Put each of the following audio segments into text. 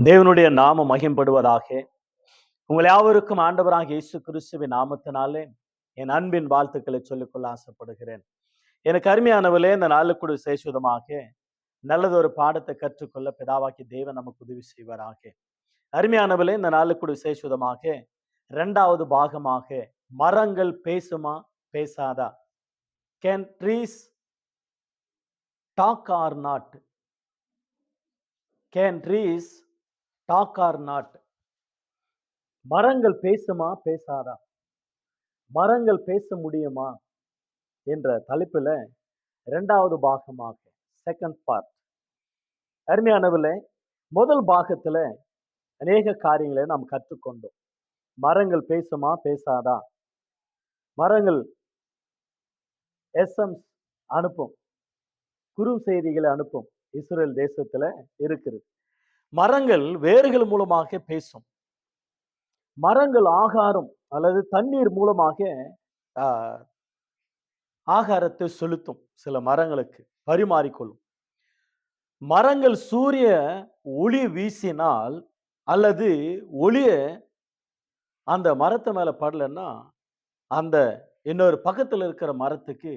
தேவனுடைய நாமம் மகிம்படுவதாக. உங்கள் யாவருக்கும் ஆண்டவராக இயேசு கிறிஸ்துவின் நாமத்தினாலே என் அன்பின் வாழ்த்துக்களை சொல்லிக்கொள்ள ஆசைப்படுகிறேன். எனக்கு அருமையானவர்களே, இந்த நாளுக்கு கூட விசேஷமாக நல்லதொரு பாடத்தை கற்றுக்கொள்ள பிதாவாக்கி தேவன் நமக்கு உதவி செய்வாராக. அருமையானவர்களே, இந்த நாளுக்கு கூட விசேஷமாக 2வது பாகமாக மரங்கள் பேசுமா பேசாதா, can trees talk or not, can trees talk or not, மரங்கள் பேசுமா பேசாதா, மரங்கள் பேச முடியுமா என்ற தலைப்பில் 2வது பாகமாக செகண்ட் பார்ட். அருமையானவர்களே, முதல் பாகத்துல அநேக காரியங்களை நாம் கற்றுக்கொண்டோம். மரங்கள் பேசுமா பேசாதா, மரங்கள் எஸ்எம்ஸ் அனுப்பும், குறுஞ்செய்திகளை அனுப்பும். இஸ்ரேல் தேசத்துல இருக்குது. மரங்கள் வேர்கள் மூலமாக பேசும். மரங்கள் ஆகாரம் அல்லது தண்ணீர் மூலமாக ஆகாரத்தை செலுத்தும். சில மரங்களுக்கு பரிமாறிக்கொள்ளும். மரங்கள் சூரிய ஒளி வீசினால் அல்லது ஒளிய அந்த மரத்து மேல படலன்னா அந்த இன்னொரு பக்கத்தில் இருக்கிற மரத்துக்கு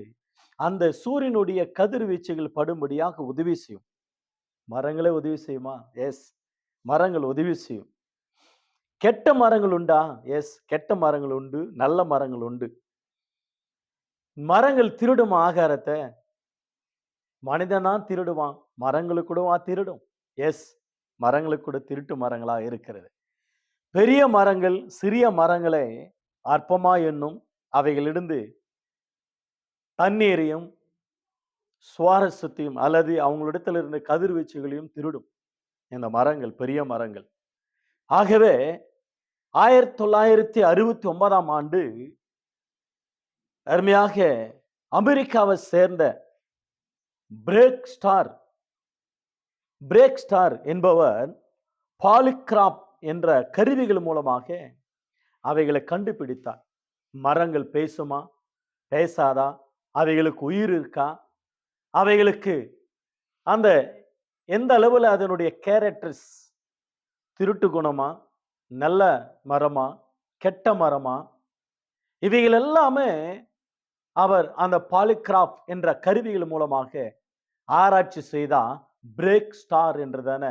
அந்த சூரியனுடைய கதிர்வீச்சுகள் படும்படியாக உதவி செய்யும். மரங்களே உதவி செய்யுமா? எஸ், மரங்கள் உதவி செய்யும். கெட்ட மரங்கள் உண்டா? எஸ், கெட்ட மரங்கள் உண்டு, நல்ல மரங்கள் உண்டு. மரங்கள் திருடும் ஆகாரத்தை. மனிதனா திருடுவான், மரங்களுக்கு கூடவா திருடும்? எஸ், மரங்களுக்கு கூட திருட்டு மரங்களா இருக்கிறது. பெரிய மரங்கள் சிறிய மரங்களை அற்பமா எண்ணும். அவைகளிலிருந்து தண்ணீரையும் சுவாரஸ்யத்தையும் அல்லது அவங்களிடத்தில் இருந்த கதிர்வீச்சுகளையும் திருடும் இந்த மரங்கள், பெரிய மரங்கள். ஆகவே 1969 ஆண்டு அருமையாக அமெரிக்காவை சேர்ந்த பிரேக் ஸ்டார் என்பவர் பாலிகிராப் என்ற கருவிகள் மூலமாக அவைகளை கண்டுபிடித்தார். மரங்கள் பேசுமா பேசாதா, அவைகளுக்கு உயிர் இருக்கா, அவைகளுக்கு அந்த எந்த அளவில் அதனுடைய கேரக்டர்ஸ், திருட்டு குணமா, நல்ல மரமா, கெட்ட மரமா, இவைகள் எல்லாமே அவர் அந்த பாலிகிராப் என்ற கருவிகள் மூலமாக ஆராய்ச்சி செய்தா பிரேக் ஸ்டார் என்றதான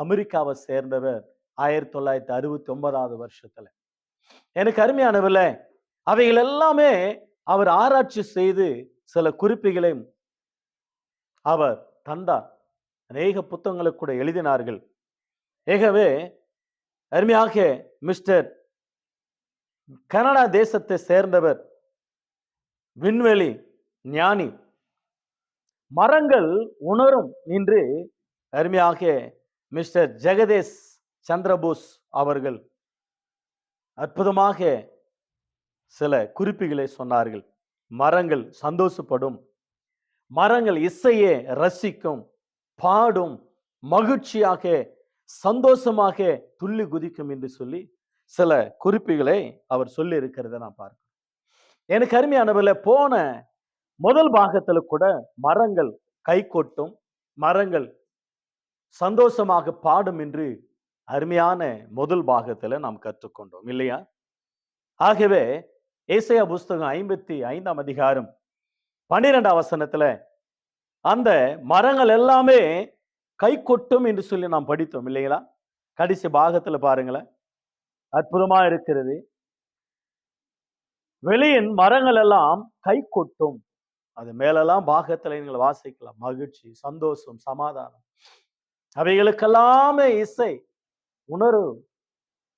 அமெரிக்காவை சேர்ந்தவர் 1969 வருஷத்துல. எனக்கு அருமையானவர்கள, அவைகள் எல்லாமே அவர் ஆராய்ச்சி செய்து சில குறிப்புகளையும் அவர் தந்தார். அநேக புத்தகங்களை கூட எழுதினார்கள். ஆகவே அருமையாக மிஸ்டர் கனடா தேசத்தை சேர்ந்தவர், விண்வெளி ஞானி, மரங்கள் உணரும் என்று அருமையாக மிஸ்டர் ஜெகதேஷ் சந்திரபோஸ் அவர்கள் அற்புதமாக சில குறிப்புகளை சொன்னார்கள். மரங்கள் சந்தோஷப்படும், மரங்கள் இசையை ரசிக்கும், பாடும், மகிழ்ச்சியாக சந்தோஷமாக துள்ளி குதிக்கும் என்று சொல்லி சில குறிப்புகளை அவர் சொல்லி இருக்கிறத நான் பார்க்கிறேன். எனக்கு அருமையானவர்கள, போன முதல் பாகத்துல கூட மரங்கள் கை கொட்டும், மரங்கள் சந்தோஷமாக பாடும் என்று அருமையான முதல் பாகத்துல நாம் கற்றுக்கொண்டோம் இல்லையா? ஆகவே ஏசாயா புஸ்தகம் 55 அதிகாரம் 12 வசனத்துல அந்த மரங்கள் எல்லாமே கை கொட்டும் என்று சொல்லி நாம் படித்தோம் இல்லைங்களா? கடைசி பாகத்துல பாருங்களேன், அற்புதமா இருக்கிறது. வெளியின் மரங்கள் எல்லாம் கை கொட்டும். அது மேலெல்லாம் பாகத்துல நீங்கள் வாசிக்கலாம். மகிழ்ச்சி, சந்தோஷம், சமாதானம், அவைகளுக்கெல்லாமே இசை உணர்வு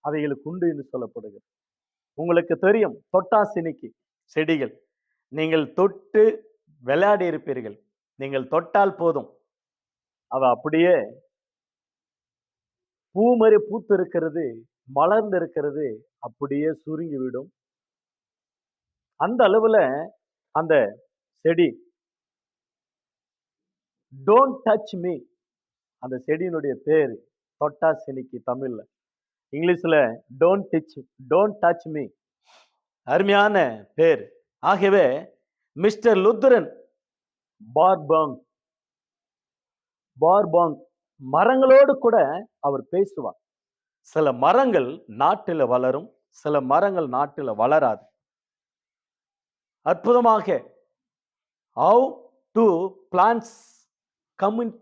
அவைகளுக்கு உண்டு என்று சொல்லப்படுகிறது. உங்களுக்கு தெரியும், தொட்டாசினிக்கு செடிகள் நீங்கள் தொட்டு விளையாடி இருப்பீர்கள். நீங்கள் தொட்டால் போதும், அவ அப்படியே பூ மாதிரி பூத்து இருக்கிறது, மலர்ந்து இருக்கிறது அப்படியே சுருங்கி விடும். அந்த அளவுல அந்த செடி டோன்ட் டச் மீ, அந்த செடியினுடைய பேரு தொட்டாசினிக்கு தமிழ்ல. இங்கிலீஷ்ல டோன்ட் டச் மீ, அருமையான பேர். ஆகவே மிஸ்டர் லுத்தரன் பார்பாங் மரங்களோடு கூட அவர் பேசுவார். சில மரங்கள் நாட்டில வளரும், சில மரங்கள் நாட்டில வளராது. அற்புதமாக how to plants commun-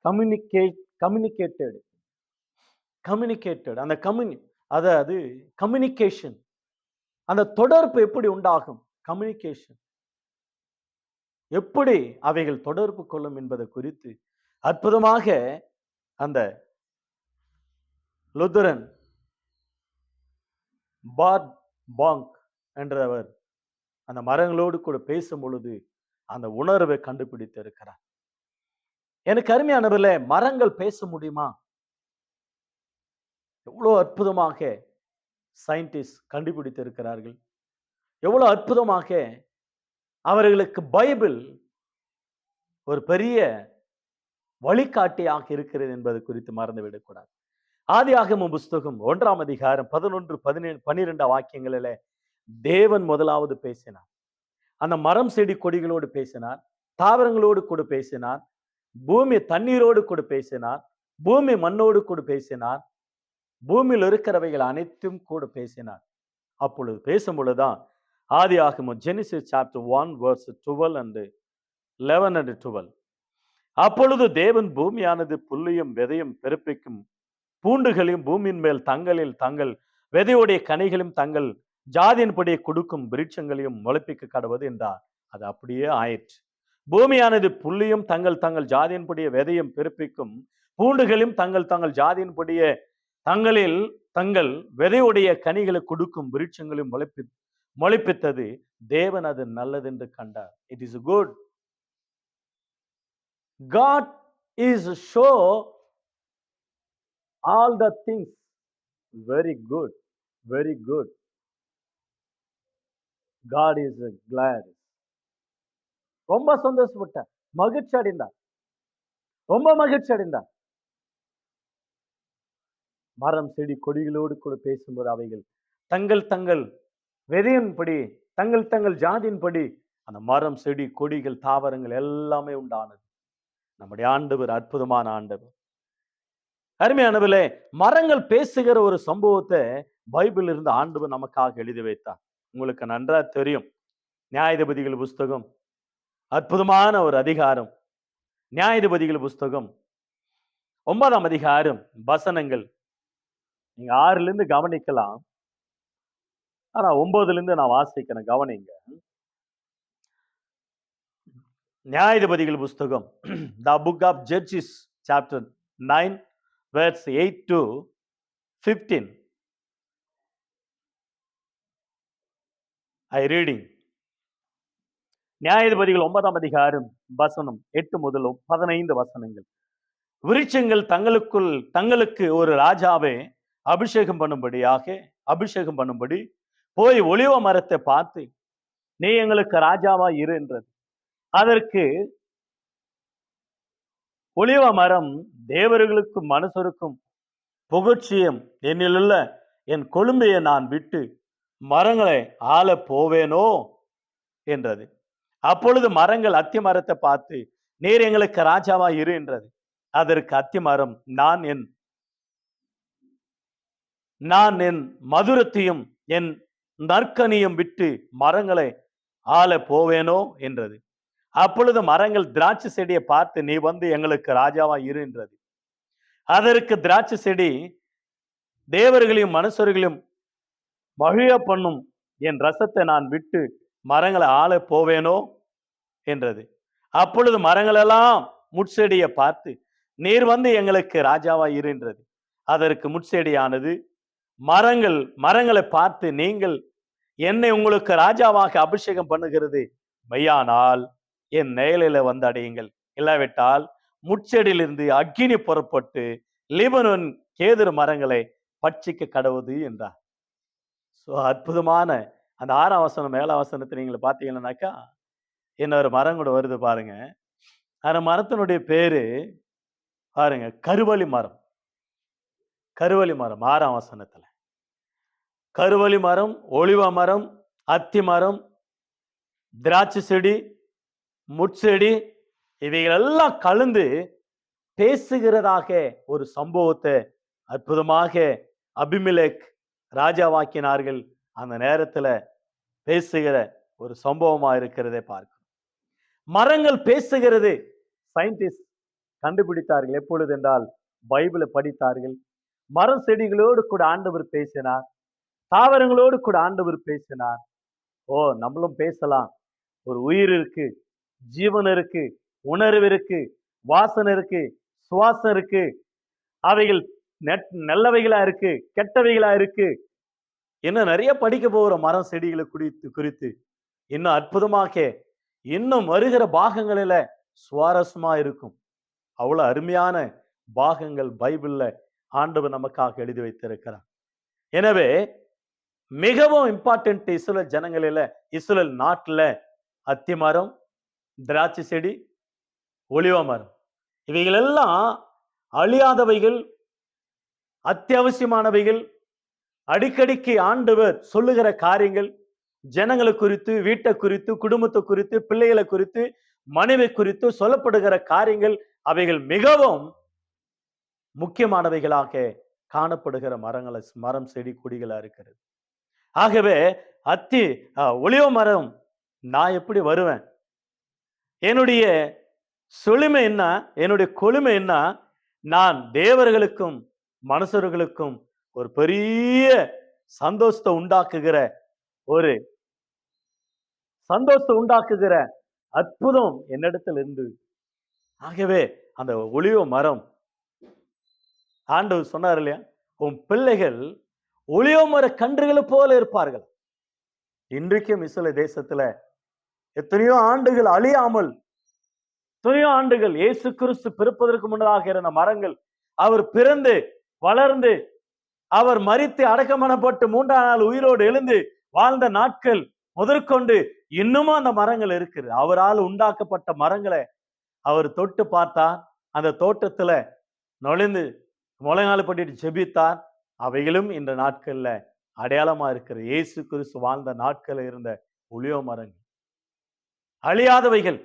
communicate communicated communicated அந்த அதாவது கம்யூனிகேஷன், அந்த தொடர்பு எப்படி உண்டாகும், கம்யூனிகேஷன் எப்படி அவைகள் தொடர்பு கொள்ளும் என்பது குறித்து அற்புதமாக அந்த லுத்தரன் பார்ட் பாங்க் என்றவர் அந்த மரங்களோடு கூட பேசும் பொழுது அந்த உணர்வை கண்டுபிடித்து இருக்கிறார். எனக்கு அருமையானவர்களே, மரங்கள் பேச முடியுமா? எவ்வளவு அற்புதமாக சயின்டிஸ்ட் கண்டுபிடித்து இருக்கிறார்கள். எவ்வளவு அற்புதமாக அவர்களுக்கு பைபிள் ஒரு பெரிய வழிகாட்டியாக இருக்கிறது என்பது குறித்து மறந்துவிடக்கூடாது. ஆதியாகமம் புஸ்தகம் 1ஆம் அதிகாரம் 11, 12 வாக்கியங்களிலே தேவன் முதலாவது பேசினார். அந்த மரம் செடி கொடிகளோடு பேசினார், தாவரங்களோடு கூட பேசினார், பூமி தண்ணீரோடு கூட பேசினார், பூமி மண்ணோடு கூட பேசினார், பூமியில் இருக்கிறவைகள் அனைத்தும் கூட பேசினார். அப்பொழுது பேசும் பொழுதுதான் ஆதியாகமம் Genesis chapter 1 verse 12 and 11 and 12. அப்பொழுது தேவன் பூமியானது புல்லையும் விதையும் பிறப்பிக்கும் பூண்டுகளையும் பூமியின் மேல் தங்களில் தங்கள் விதையுடைய கனிகளையும் தங்கள் ஜாதியின்படியே கொடுக்கும் விருட்சங்களையும் முளைப்பிக்க கடவுது என்றார். அது அப்படியே ஆயிற்று. பூமியானது புல்லியும் தங்கள் தங்கள் ஜாதியின்படியே விதையும் பிறப்பிக்கும் பூண்டுகளையும் தங்கள் தங்கள் ஜாதியின்படியே தங்களில் தங்கள் விதையுடைய கனிகளை கொடுக்கும் விருட்சங்களையும் முளைப்பித்தது. தேவன் அது நல்லது என்று கண்டார். It is good. God is show all the things very good, very good. God is glad. ரொம்ப சந்தோஷப்பட்டார், மகிழ்ச்சி அடைந்தார், ரொம்ப மகிழ்ச்சி அடைந்தார். மரம் செடி கொடிகளோடு கூட பேசும்போது அவைகள் தங்கள் தங்கள் விதையின்படி தங்கள் தங்கள் ஜாதியின்படி அந்த மரம் செடி கொடிகள் தாவரங்கள் எல்லாமே உண்டானது. நம்முடைய ஆண்டவர் அற்புதமான ஆண்டவர். அருமையானவர்களே, மரங்கள் பேசுகிற ஒரு சம்பவத்தை பைபிள் இருந்து ஆண்டவர் நமக்காக எழுதி வைத்தார். உங்களுக்கு நன்றா தெரியும். நியாயாதிபதிகள் புஸ்தகம் அற்புதமான ஒரு அதிகாரம். நியாயாதிபதிகள் புஸ்தகம் 9ஆம் அதிகாரம் வசனங்கள் நீங்க 6ல இருந்து கவனிக்கலாம். ஆனா 9ல இருந்து நான் வாசிக்கிறேன், கவனிங்க. நியாயாதிபதிகள் புஸ்தகம் The book of Judges chapter 9 verse 8 to 15. I reading. நியாயாதிபதிகள் 9ஆம் அதிகாரம் வசனம் 8 முதல் 15 வசனங்கள். விருட்சங்கள் தங்களுக்கு ஒரு ராஜாவை அபிஷேகம் பண்ணும்படி போய் ஒலிவ மரத்தை பார்த்து, நீ எங்களுக்கு ராஜாவா இரு என்றது. அதற்கு ஒலிவ மரம், தேவர்களுக்கும் மனுஷருக்கும் புகழ்ச்சியும் என்னிலுள்ள என் கொழும்பையை நான் விட்டு மரங்களை ஆள போவேனோ என்றது. அப்பொழுது மரங்கள் அத்தி மரத்தை பார்த்து, நீர் எங்களுக்கு ராஜாவா இரு என்றது. அதற்கு அத்தி மரம், நான் என் மதுரத்தையும் என் நற்கனியும் விட்டு மரங்களை ஆள போவேனோ என்றது. அப்பொழுது மரங்கள் திராட்சை செடியை பார்த்து, நீ வந்து எங்களுக்கு ராஜாவா இரு என்றது. அதற்கு திராட்சை செடி, தேவர்களையும் மனுஷர்களையும் மகிழ பண்ணும் என் ரசத்தை நான் விட்டு மரங்களை ஆள போவேனோ என்றது. அப்பொழுது மரங்களெல்லாம் முட்செடியை பார்த்து, நீர் வந்து எங்களுக்கு ராஜாவா இரு என்றது. அதற்கு முட்செடியானது, மரங்களை பார்த்து, நீங்கள் என்னை உங்களுக்கு ராஜாவாக அபிஷேகம் பண்ணுகிறது மெய்யானால் என் நிழலில வந்து அடையுங்கள், இல்லாவிட்டால் முட்செடியிலிருந்து அக்கினி புறப்பட்டு லீபனோன் கேதுரு மரங்களை பட்சிக்க கடவுது என்றார். அற்புதமான அந்த 6ஆம் வசனம் 7ஆம் வசனத்தை நீங்க பார்த்தீங்கன்னாக்கா, இன்னொரு மரம் கூட வருது பாருங்க. அந்த மரத்தினுடைய பேரு பாருங்க, கருவழி மரம். கருவழி மரம் 6ஆம் வசனத்துல. கருவழி மரம், ஒலிவ மரம், அத்தி மரம், திராட்சை செடி, முட்செடி இவைகள் எல்லாம் கலந்து பேசுகிறதாக ஒரு சம்பவத்தை அற்புதமாக அபிமெலேக் ராஜாவாக்கினார்கள். அந்த நேரத்துல பேசுகிற ஒரு சம்பவமா இருக்கிறதை பார்க்கிறோம். மரங்கள் பேசுகிறது. சயின்டிஸ்ட் கண்டுபிடித்தார்கள். எப்பொழுது என்றால் பைபிளை படித்தார்கள். மரம் செடிகளோடு கூட ஆண்டவர் பேசினார். தாவரங்களோடு கூட ஆண்டவர் பேசினார். ஓ, நம்மளும் பேசலாம். ஒரு உயிர் இருக்கு, ஜீவன் இருக்கு, உணர்வு இருக்கு, வாசனை இருக்கு, சுவாசம் இருக்கு. அவைகள் நல்லவைகளா இருக்கு, கெட்டவைகளா இருக்கு. இன்னும் நிறைய படிக்க போகிற மரம் செடிகளை குறித்து குறித்து இன்னும் அற்புதமாக இன்னும் வருகிற பாகங்களில சுவாரஸ்யமா இருக்கும். அவ்வளவு அருமையான பாகங்கள் பைபிள்ல ஆண்டவர் நமக்காக எழுதி வைத்திருக்கிறார். எனவே மிகவும் இம்பார்ட்டன்ட் இஸ்ரேல் ஜனங்களில, இஸ்ரேல் நாட்டுல அத்தி மரம், திராட்சை செடி, ஒலிவ மரம், இவைகள் எல்லாம் அழியாதவைகள், அத்தியாவசியமானவைகள். அடிக்கடிக்கு ஆண்டவர் சொல்லுகிற காரியங்கள், ஜனங்களை குறித்து, வீட்டை குறித்து, குடும்பத்தை குறித்து, பிள்ளைகளை குறித்து, மனைவி குறித்து சொல்லப்படுகிற காரியங்கள் அவைகள் மிகவும் முக்கியமானவைகளாக காணப்படுகிற மரம் செடி கொடிகளா இருக்கிறது. ஆகவே ஒலிவ மரம் நான் எப்படி வருவேன்? என்னுடைய சொலிமை என்ன? என்னுடைய கொழுமை என்ன? நான் தேவர்களுக்கும் மனுஷர்களுக்கும் ஒரு பெரிய சந்தோஷத்தை உண்டாக்குகிற அற்புதம் என்னிடத்தில் இருந்து. ஆகவே அந்த ஒலிவ மரம் ஆண்டவர் சொன்னார் இல்லையா, உன் பிள்ளைகள் ஒலிவ மர கன்றுகளை போல இருப்பார்கள். இன்றைக்கும் இஸ்ரேல் தேசத்துல எத்தனையோ ஆண்டுகள் அழியாமல், எத்தனையோ ஆண்டுகள் இயேசு கிறிஸ்து பிறப்பதற்கு முன்னதாக இருந்த மரங்கள், அவர் பிறந்து வளர்ந்து அவர் மரித்து அடக்கமனப்பட்டு 3ஆம் நாள் உயிரோடு எழுந்து வாழ்ந்த நாட்கள் முதற்கொண்டு இன்னமும் அந்த மரங்கள் இருக்குது. அவரால் உண்டாக்கப்பட்ட மரங்களை அவர் தொட்டு பார்த்தார். அந்த தோட்டத்துல நுழைந்து முழங்கால் படிட்டு ஜெபித்தார். அவைகளும் இந்த நாட்கள்ல அடையாளமா இருக்கிற இயேசு கிறிஸ்து வாழ்ந்த நாட்கள் இருந்த ஒலிவ மரங்கள் அழியாதவைகள்.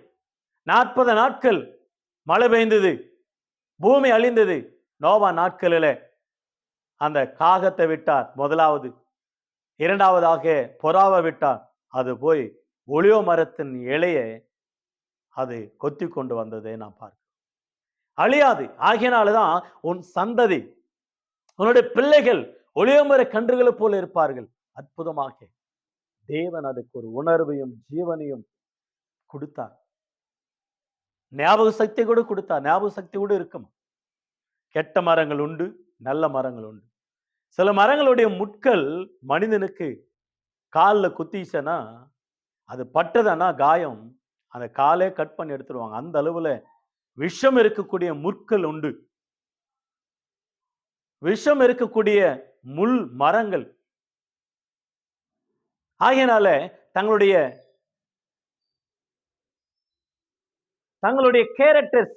40 நாட்கள் மழை பெய்ந்தது, பூமி அழிந்தது. நோவா நாட்களில அந்த காகத்தை விட்டார் முதலாவது, இரண்டாவதாக புறாவை விட்டார். அது போய் ஒலிவ மரத்தின் இலையை அது கொத்தி கொண்டு வந்ததை நான் பார்க்கிறேன். அழியாது. ஆகையினாலதான் உன் சந்ததி, உன்னுடைய பிள்ளைகள் ஒலிவ மர கன்றுகளை போல இருப்பார்கள். அற்புதமாக தேவன் அதுக்கு ஒரு உணர்வையும் ஜீவனையும் கொடுத்தார். ஞாபக சக்தி கூட கொடுத்தார். ஞாபக சக்தி கூட இருக்கும். கெட்ட மரங்கள் உண்டு, நல்ல மரங்கள் உண்டு. சில மரங்களுடைய முட்கள் மனிதனுக்கு காலில் குத்திச்சனா, அது பட்டதனா காயம், அந்த காலே கட் பண்ணி எடுத்துருவாங்க. அந்த அளவுல விஷம் இருக்கக்கூடிய முட்கள் உண்டு. விஷம் இருக்கக்கூடிய முள் மரங்கள். ஆகையினால தங்களுடைய கேரக்டர்ஸ்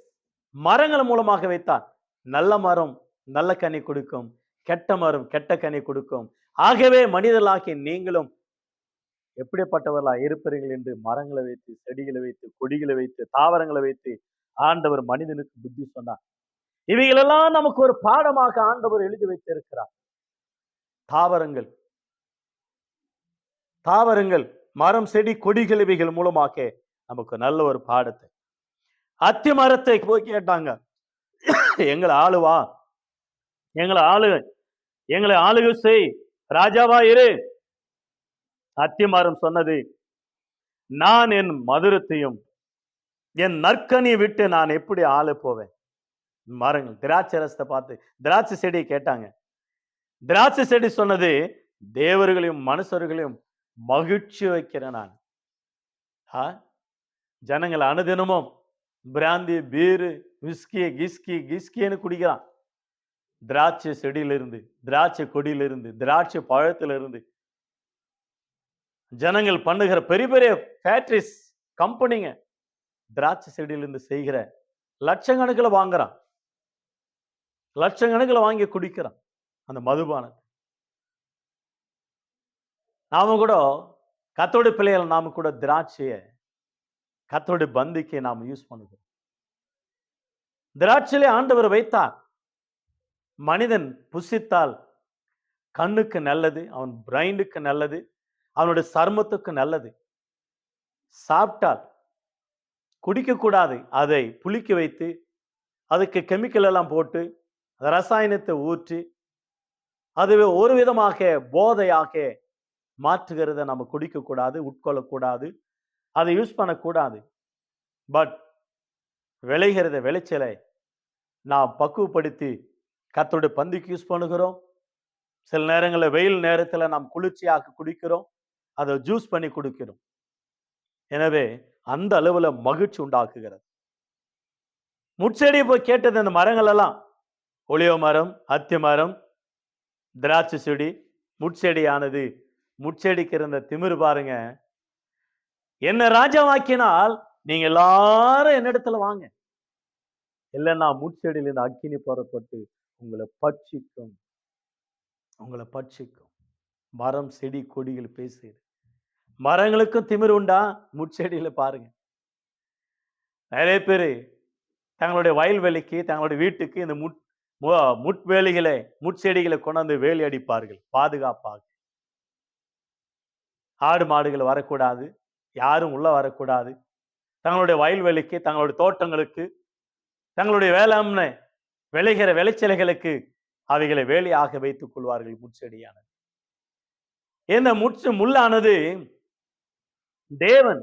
மரங்கள் மூலமாக வைத்தார். நல்ல மரம் நல்ல கனி கொடுக்கும், கெட்ட மரம் கெட்ட கனி கொடுக்கும். ஆகவே மனிதர்களாகிய நீங்களும் எப்படிப்பட்டவர்களா இருப்பீர்கள் என்று மரங்களை வைத்து, செடிகளை வைத்து, கொடிகளை வைத்து, தாவரங்களை வைத்து ஆண்டவர் மனிதனுக்கு புத்தி சொன்னார். இவைகளெல்லாம் நமக்கு ஒரு பாடமாக ஆண்டவர் எழுதி வைத்திருக்கிறார். தாவரங்கள், மரம், செடி, கொடிகள் இவைகள் மூலமாக நமக்கு நல்ல ஒரு பாடத்தை. அத்தி மரத்தை போய் கேட்டாங்க, எங்களை ஆளுவா, எங்களை ஆளுகை செய், ராஜாவா இரு. அத்தி மரம் சொன்னது, நான் என் மதுரத்தையும் என் நற்கனியை விட்டு நான் எப்படி ஆள போவேன்? மரங்கள் திராட்சை ரசத்தை பார்த்து திராட்சை செடி கேட்டாங்க. திராட்சை செடி சொன்னது, தேவர்களையும் மனுஷர்களையும் மகிழ்ச்சி வைக்கிறேன் நான். ஜனங்கள் அனுதினமும் பிராந்தி, பீரு, விஸ்கி, கிஸ்கின்னு குடிக்கிறான். திராட்சை செடியிலிருந்து, திராட்சை கொடியிலிருந்து, திராட்சை பழத்திலிருந்து ஜனங்கள் பண்ணுகிற பெரிய பெரிய ஃபேக்டரிஸ், கம்பெனிங்க திராட்சை செடியிலிருந்து செய்கிற லட்சக்கணக்கில் வாங்குறான். லட்சக்கணக்கில் வாங்கி குடிக்கிறான் அந்த மதுபானத்தை. நாம கூட கத்தோடைய பிள்ளைகள், நாம கூட திராட்சைய கத்தோடைய பந்திக்கு நாம யூஸ் பண்ணுகிறோம். திராட்சையிலே ஆண்டவர் வைத்தார். மனிதன் புசித்தால் கண்ணுக்கு நல்லது, அவன் பிரைண்டுக்கு நல்லது, அவனுடைய சர்மத்துக்கு நல்லது. சாப்பிட்டால் குடிக்கக்கூடாது. அதை புளிக்க வைத்து, அதுக்கு கெமிக்கல் எல்லாம் போட்டு, ரசாயனத்தை ஊற்றி, அது ஒரு விதமாக போதையாக மாற்றுகிறத நம்ம குடிக்கக்கூடாது, உட்கொள்ளக்கூடாது, அதை யூஸ் பண்ணக்கூடாது. பட் விளைகிறத விளைச்சலை நாம் பக்குவப்படுத்தி கர்த்தருடைய பந்திக்கு யூஸ் பண்ணுகிறோம். சில நேரங்களில் வெயில் நேரத்தில் நாம் குளிர்ச்சியாக குடிக்கிறோம், அதை ஜூஸ் பண்ணி குடிக்கிறோம். எனவே அந்த அளவுல மகிழ்ச்சி உண்டாக்குகிறது. முட்செடியை போய் கேட்டது அந்த மரங்கள் எல்லாம், ஒளியோ மரம், அத்தி மரம், திராட்சை செடி, முட்செடியானது. முட்செடிக்கு இருந்த திமிரு பாருங்க. என்ன ராஜாவாக்கினால் நீங்க எல்லாரும் என்னிடத்துல வாங்க, இல்லைன்னா முட்செடியிலிருந்து அக்கினி புறப்பட்டு உங்களை பட்சிக்கும், உங்களை பட்சிக்கும். மரம் செடி கொடிகள் பேசுது. மரங்களுக்கும் திமிரு உண்டா? முட்செடியில பாருங்க. நிறைய பேரு தங்களுடைய வயல்வெளிக்கு, தங்களுடைய வீட்டுக்கு இந்த முட்வேலிகளை, முட்செடிகளை கொண்டாந்து வேலி அடிப்பார்கள் பாதுகாப்பாக. ஆடு மாடுகள் வரக்கூடாது, யாரும் உள்ள வரக்கூடாது. தங்களுடைய வயல்வெளிக்கு, தங்களுடைய தோட்டங்களுக்கு, தங்களுடைய வேளாண்மை விளைகிற விளைச்சல்களுக்கு அவைகளை வேலியாக வைத்துக் கொள்வார்கள் முட்செடியானது. இந்த முள்ளானது தேவன்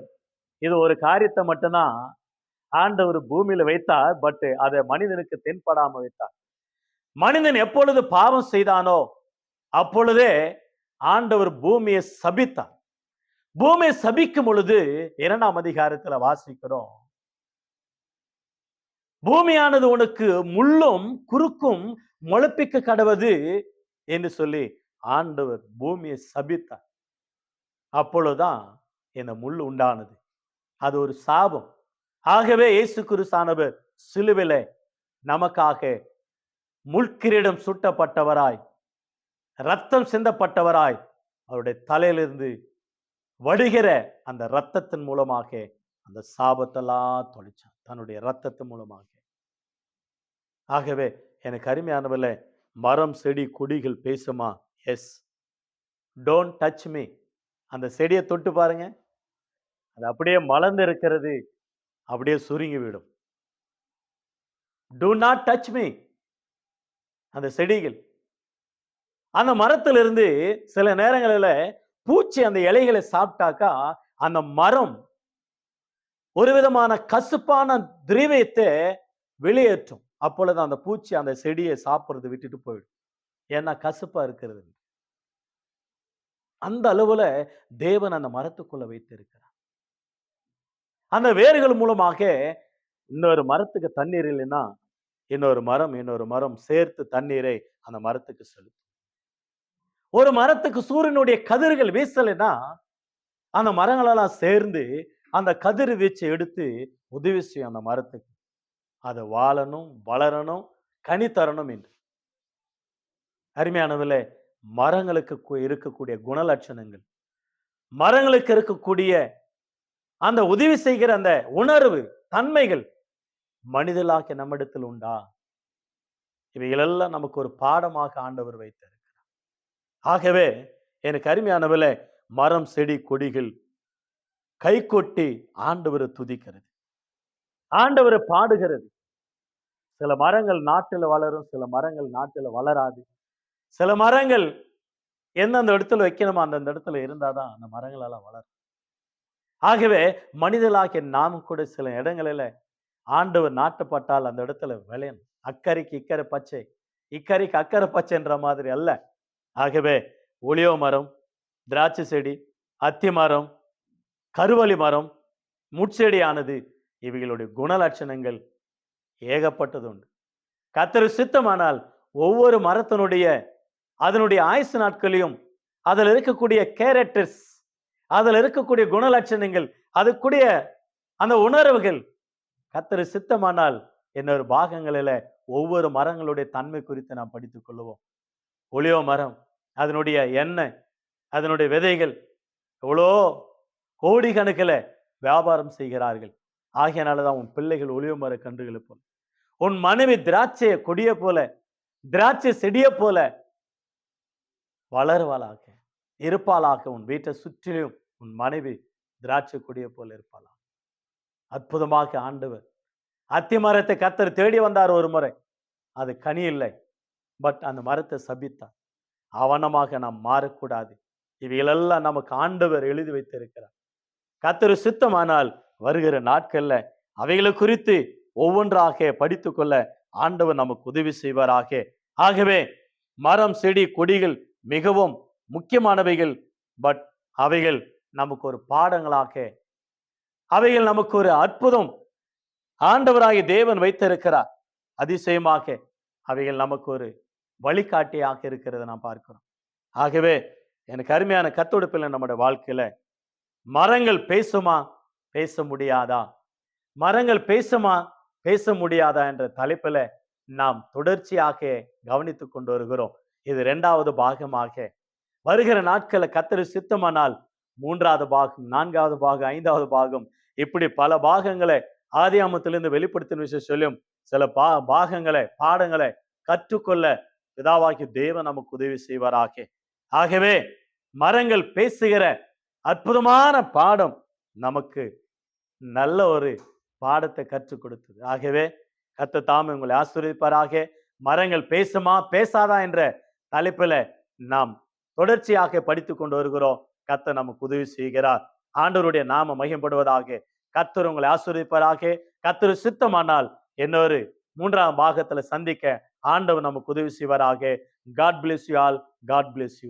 இது ஒரு காரியத்தை மட்டும்தான் ஆண்டவர் பூமியில வைத்தார். பட் அதை மனிதனுக்கு தென்படாம வைத்தார். மனிதன் எப்பொழுது பாவம் செய்தானோ அப்பொழுதே ஆண்டவர் பூமியை சபித்தார். பூமியை சபிக்கும் பொழுது 2ஆம் அதிகாரத்துல வாசிக்கிறோம், பூமியானது உனக்கு முள்ளும் குறுக்கும் முளைப்பிக்க கடவது என்று சொல்லி ஆண்டவர் பூமியை சபித்தார். அப்பொழுதுதான் இந்த முள் உண்டானது. அது ஒரு சாபம். ஆகவே இயேசு கிறிஸ்தானவர் சிலுவிலே நமக்காக முள்கிரீடம் சுட்டப்பட்டவராய், ரத்தம் சிந்தப்பட்டவராய், அவருடைய தலையிலிருந்து வடிகிற அந்த ரத்தத்தின் மூலமாக அந்த சாபத்தெல்லாம் தொலைச்சார், தன்னுடைய ரத்தத்தின் மூலமாக. ஆகவே எனக்கு அருமையானவர்களே, மரம் செடி கொடிகள் பேசுமா? எஸ். Don't touch me. அந்த செடியை தொட்டு பாருங்க, அது அப்படியே மலர்ந்து இருக்கிறது, அப்படியே சுருங்கி விடும். To not touch me. அந்த செடிகள், அந்த மரத்திலிருந்து சில நேரங்களில் பூச்சி அந்த இலைகளை சாப்பிட்டாக்கா அந்த மரம் ஒரு விதமான கசுப்பான திரவியத்தை வெளியேற்றும். அப்பொழுது அந்த பூச்சி அந்த செடியை சாப்பிடுறது விட்டுட்டு போயிடும். ஏன்னா கசுப்பா இருக்கிறது. அந்த அளவுல தேவன் அந்த மரத்துக்குள்ள வைத்திருக்கிறார். அந்த வேர்கள் மூலமாக இன்னொரு மரத்துக்கு தண்ணீர் இல்லைன்னா இன்னொரு மரம் சேர்த்து தண்ணீரை அந்த மரத்துக்கு செலுத்தும். ஒரு மரத்துக்கு சூரியனுடைய கதிர்கள் வீசலைன்னா அந்த மரங்களெல்லாம் சேர்ந்து அந்த கதிர் வீச்சை எடுத்து உதவி செய்யும் அந்த மரத்துக்கு. அது வாழணும், வளரணும், கனி தரணும் என்று. அருமையானவர்களே, மரங்களுக்கு இருக்கக்கூடிய குணலட்சணங்கள், மரங்களுக்கு இருக்கக்கூடிய அந்த உதவி செய்கிற அந்த உணர்வு தன்மைகள் மனிதலாக நம்மிடத்தில் உண்டா? இவைகளெல்லாம் நமக்கு ஒரு பாடமாக ஆண்டவர் வைத்திருக்கிறார். ஆகவே எனக்கு அருமையானவர்களே, மரம் செடி கொடிகள் கை கொட்டி ஆண்டவரை துதிக்கிறது, ஆண்டவரை பாடுகிறது. சில மரங்கள் நாட்டில் வளரும், சில மரங்கள் நாட்டில் வளராது. சில மரங்கள் எந்தெந்த இடத்துல வைக்கணுமோ அந்தந்த இடத்துல இருந்தாதான் அந்த மரங்கள் எல்லாம் வளரும். ஆகவே மனிதர்களாகிய நாமும் கூட சில இடங்களில ஆண்டவர் நாட்டப்பட்டால் அந்த இடத்துல விளையணும். அக்கறைக்கு இக்கரை பச்சை, இக்கரைக்கு அக்கறை பச்சைன்ற மாதிரி அல்ல. ஆகவே ஒளியோ மரம், திராட்சை செடி, அத்தி மரம், கருவலி மரம், முட்செடியானது இவைகளுடைய குணலட்சணங்கள் ஏகப்பட்டது உண்டு. கர்த்தர் சித்தமானால் ஒவ்வொரு மரத்தினுடைய அதனுடைய ஆயுசு நாட்களையும் அதில் இருக்கக்கூடிய கேரக்டர்ஸ், அதில் இருக்கக்கூடிய குணலட்சணங்கள், அதுக்குரிய அந்த உணர்வுகள் கர்த்தர் சித்தமானால் இன்னொரு பாகங்களில ஒவ்வொரு மரங்களுடைய தன்மை குறித்து நாம் படித்துக் கொள்வோம். ஒளியோ மரம், அதனுடைய எண்ணெய், அதனுடைய விதைகள் எவ்வளோ கோடிக்கணக்கில் வியாபாரம் செய்கிறார்கள். ஆகையனாலதான் உன் பிள்ளைகள் ஒளியோ மர கன்றுகளை போல். உன் மனைவி திராட்சை கொடிய போல, திராட்சை செடிய போல வளருவாளாக, இருப்பாளாக. உன் வீட்டை சுற்றிலும் உன் மனைவி திராட்சை கொடிய போல இருப்பாளாக. அற்புதமாக ஆண்டவர் அத்தி மரத்தை கர்த்தர் தேடி வந்தார் ஒரு முறை. அது கனி இல்லை. பட் அந்த மரத்தை சபித்தார். அவனமாக நாம் மாறக்கூடாது. இவைகளெல்லாம் நமக்கு ஆண்டவர் எழுதி வைத்திருக்கிறார். கர்த்தர் சித்தமானால் வருகிற நாட்கள்ல அவைகளை குறித்து ஒவ்வொன்றாக படித்துக் கொள்ள ஆண்டவர் நமக்கு உதவி செய்வாராக. ஆகவே மரம், செடி, கொடிகள் மிகவும் முக்கியமானவைகள். பட் அவைகள் நமக்கு ஒரு பாடங்களாக, அவைகள் நமக்கு ஒரு அற்புதம் ஆண்டவராகிய தேவன் வைத்திருக்கிறார். அதிசயமாக அவைகள் நமக்கு ஒரு வழிகாட்டியாக இருக்கிறத நாம் பார்க்கிறோம். ஆகவே எனக்கு அருமையான கர்த்தருடைய பிள்ளை, நம்முடைய வாழ்க்கையில மரங்கள் பேசுமா, பேச முடியாதா? மரங்கள் பேசுமா, பேச முடியாதா என்ற தலைப்பில் நாம் தொடர்ச்சியாக கவனித்துக் கொண்டு வருகிறோம். இது 2வது பாகமாக. வருகிற நாட்களில் கர்த்தர் சித்தமானால் 3வது பாகம், 4வது பாகம், 5வது பாகம், இப்படி பல பாகங்களை ஆதியாகமத்திலிருந்து வெளிப்படுத்தின விஷயம் சொல்லும் சில பாகங்களை, பாடங்களை கற்றுக்கொள்ள பிதாவாகிய தேவன் நமக்கு உதவி செய்வாராக. ஆகவே மரங்கள் பேசுகிற அற்புதமான பாடம் நமக்கு நல்ல ஒரு பாடத்தை கற்றுக் கொடுத்தது. ஆகவே கர்த்தர் தாமே உங்களை ஆசீர்வதிப்பாராக. மரங்கள் பேசுமா, பேசாதா என்ற தலைப்பில் நாம் தொடர்ச்சியாக படித்துக் கொண்டு வருகிறோம். கர்த்தர் நமக்கு உதவி செய்கிறார். ஆண்டவருடைய நாம மகிமைப்படுவதாக. கர்த்தர் உங்களை ஆசீர்வதிப்பாராக. கர்த்தர் சித்தமானால் இன்னொரு 3ஆம் பாகத்துல சந்திக்க ஆண்டவர் நமக்கு உதவி செய்வாராக. God bless you all. God bless you.